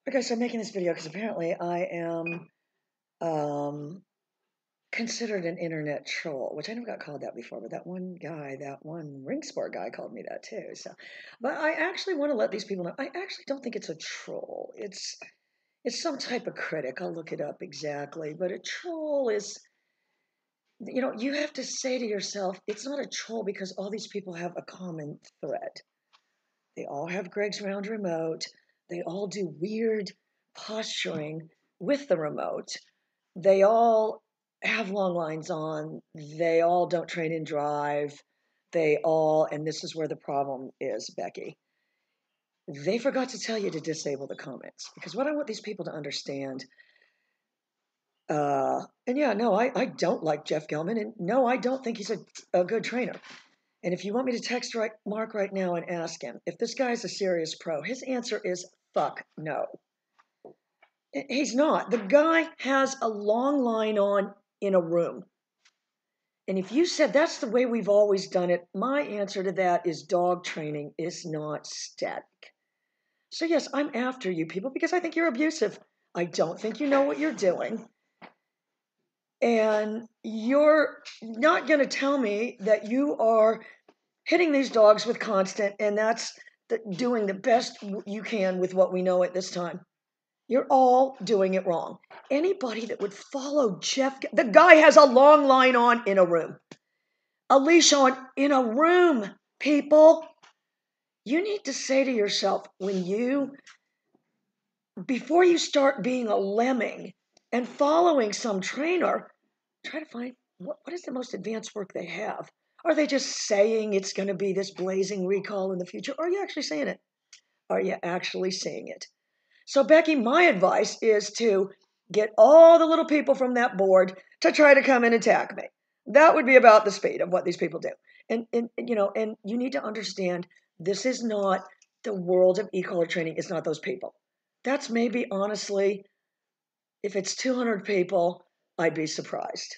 Okay, so I'm making this video because apparently I am um, considered an internet troll, which I never got called that before, but that one guy, that one ring sport guy called me that too. So, but I actually want to let these people know, I actually don't think it's a troll. It's some type of critic. I'll look it up exactly, but a troll is, you have to say to yourself, it's not a troll because all these people have a common thread. They all have Greg's Round remote. They all do weird posturing with the remote. They all have long lines on. They all don't train and drive. They all, and this is where the problem is, Becky, they forgot to tell you to disable the comments. Because what I want these people to understand, and yeah, no, I don't like Jeff Gelman, and no, I don't think he's a good trainer. And if you want me to text Mark right now and ask him if this guy is a serious pro, his answer is fuck no. He's not. The guy has a long line on in a room. And if you said that's the way we've always done it, my answer to that is dog training is not static. So, yes, I'm after you people because I think you're abusive. I don't think you know what you're doing. And you're not going to tell me that you are hitting these dogs with constant, and that's doing the best you can with what we know at this time. You're all doing it wrong. Anybody that would follow Jeff, the guy has a long line on in a room, a leash on in a room, people. You need to say to yourself before you start being a lemming and following some trainer, try to find what is the most advanced work they have. Are they just saying it's going to be this blazing recall in the future? Or are you actually saying it? Are you actually seeing it? So, Becky, my advice is to get all the little people from that board to try to come and attack me. That would be about the speed of what these people do. And you need to understand this is not the world of e-collar training. It's not those people. That's maybe, honestly, if it's 200 people, I'd be surprised.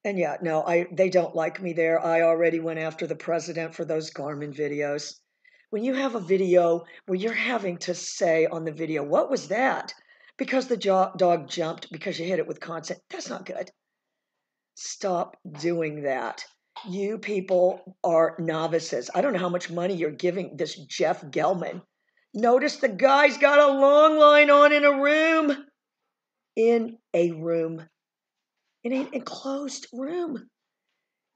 And yeah, no, they don't like me there. I already went after the president for those Garmin videos. When you have a video where you're having to say on the video, what was that? Because the dog jumped because you hit it with constant, that's not good. Stop doing that. You people are novices. I don't know how much money you're giving this Jeff Gelman. Notice the guy's got a long line on in a room. In a room. In an enclosed room.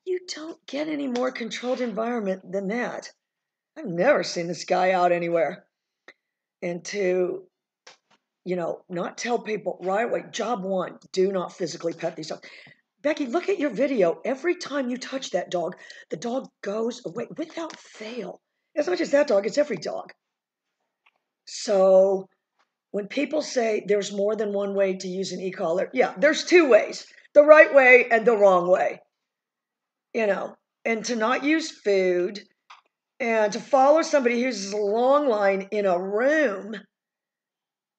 You don't get any more controlled environment than that. I've never seen this guy out anywhere. And to, not tell people right away, job one, do not physically pet these dogs. Becky, look at your video. Every time you touch that dog, the dog goes away without fail. It's not just that dog, it's every dog. So when people say there's more than one way to use an e-collar, yeah, there's two ways, the right way and the wrong way. And to not use food and to follow somebody who's a long line in a room,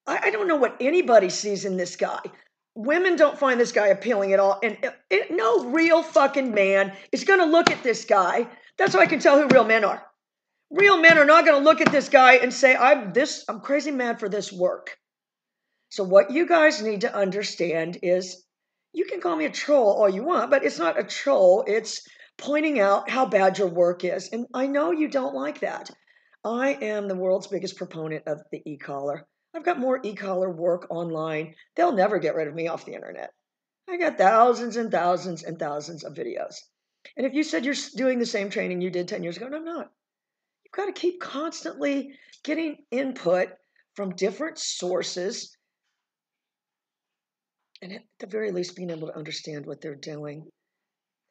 I don't know what anybody sees in this guy. Women don't find this guy appealing at all. And no real fucking man is going to look at this guy. That's how I can tell who real men are. Real men are not going to look at this guy and say, I'm crazy mad for this work. So what you guys need to understand is you can call me a troll all you want, but it's not a troll. It's pointing out how bad your work is. And I know you don't like that. I am the world's biggest proponent of the e-collar. I've got more e-collar work online. They'll never get rid of me off the internet. I got thousands and thousands and thousands of videos. And if you said you're doing the same training you did 10 years ago, no, I'm not. You've got to keep constantly getting input from different sources and at the very least being able to understand what they're doing.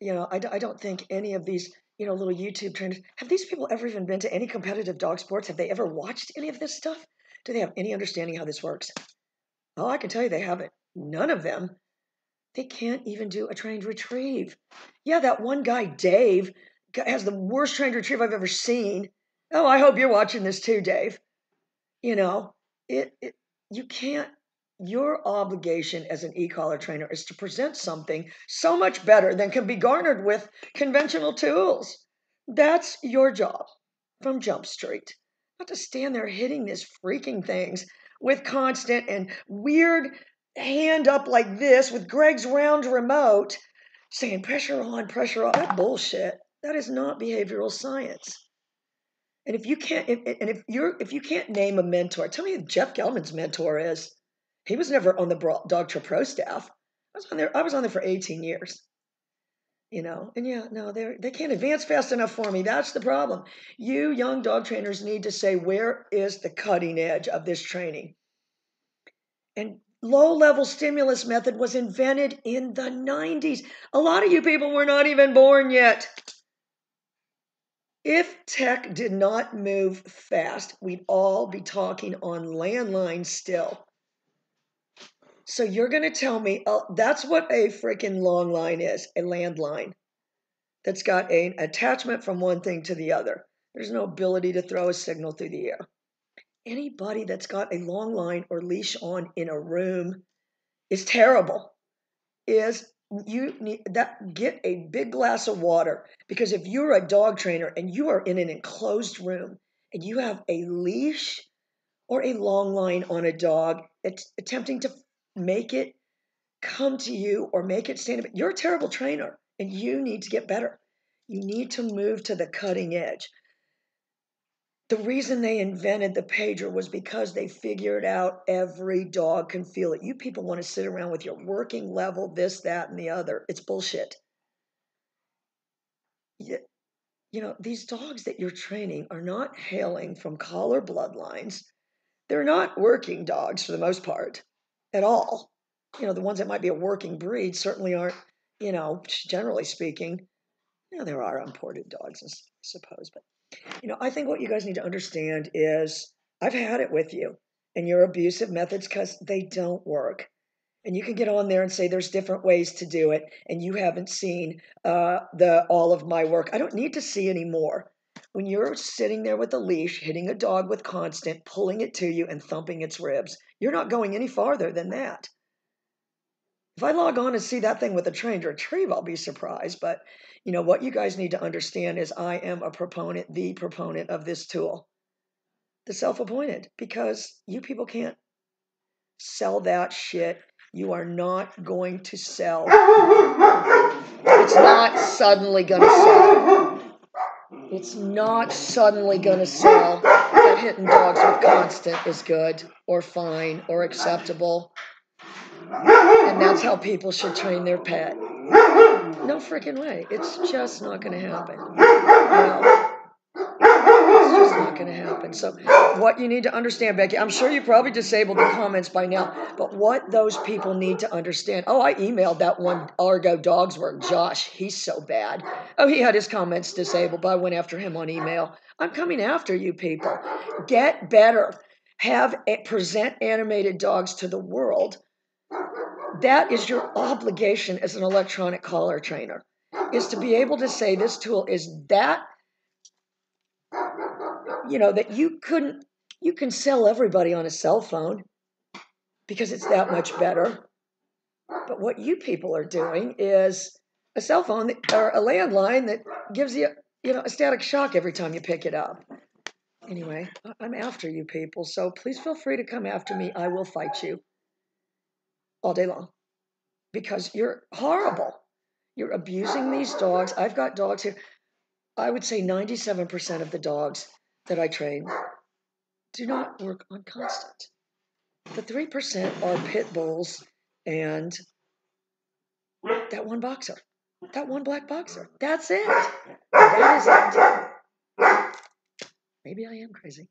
I don't think any of these, little YouTube trainers, have these people ever even been to any competitive dog sports? Have they ever watched any of this stuff? Do they have any understanding how this works? Oh, I can tell you they haven't. None of them. They can't even do a trained retrieve. Yeah, that one guy, Dave, has the worst trained retrieve I've ever seen. Oh, I hope you're watching this too, Dave. You can't. Your obligation as an e-collar trainer is to present something so much better than can be garnered with conventional tools. That's your job from Jump Street. Not to stand there hitting these freaking things with constant and weird hand up like this with Greg's round remote saying pressure on, pressure off. That bullshit. That is not behavioral science. And if you can't, if you can't name a mentor, tell me who Jeff Gelman's mentor is. He was never on the Dogtra Pro staff. I was on there for 18 years. And yeah, no, they can't advance fast enough for me. That's the problem. You young dog trainers need to say, where is the cutting edge of this training? And low-level stimulus method was invented in the 90s. A lot of you people were not even born yet. If tech did not move fast, we'd all be talking on landlines still. So you're going to tell me that's what a freaking long line is, a landline that's got an attachment from one thing to the other. There's no ability to throw a signal through the air. Anybody that's got a long line or leash on in a room is terrible. You need that, get a big glass of water, because if you're a dog trainer and you are in an enclosed room and you have a leash or a long line on a dog, it's attempting to make it come to you or make it stand up, you're a terrible trainer and you need to get better. You need to move to the cutting edge. The reason they invented the pager was because they figured out every dog can feel it. You people want to sit around with your working level, this, that, and the other. It's bullshit. These dogs that you're training are not hailing from collar bloodlines. They're not working dogs for the most part at all. The ones that might be a working breed certainly aren't, generally speaking. There are imported dogs, I suppose, but I think what you guys need to understand is I've had it with you and your abusive methods because they don't work. And you can get on there and say there's different ways to do it, and you haven't seen all of my work. I don't need to see any more. When you're sitting there with a leash, hitting a dog with constant, pulling it to you and thumping its ribs, you're not going any farther than that. If I log on and see that thing with a trained retrieve, I'll be surprised. But what you guys need to understand is I am the proponent of this tool, the self-appointed, because you people can't sell that shit. You are not going to sell. It's not suddenly going to sell. It's not suddenly going to sell that hitting dogs with constant is good or fine or acceptable. And that's how people should train their pet. No freaking way. It's just not going to happen. It's just not going to happen. So what you need to understand, Becky, I'm sure you probably disabled the comments by now, but what those people need to understand, I emailed that one Argo Dogs Work, Josh. He's so bad. He had his comments disabled, but I went after him on email. I'm coming after you people. Get better. Present animated dogs to the world. That is your obligation as an electronic collar trainer, is to be able to say this tool is that, that you can sell everybody on a cell phone because it's that much better. But what you people are doing is a cell phone or a landline that gives you, a static shock every time you pick it up. Anyway, I'm after you people, so please feel free to come after me. I will fight you all day long because you're horrible. You're abusing these dogs. I've got dogs here. I would say 97% of the dogs that I train do not work on constant. The 3% are pit bulls and that one boxer, that one black boxer. That's it. That is it. Maybe I am crazy.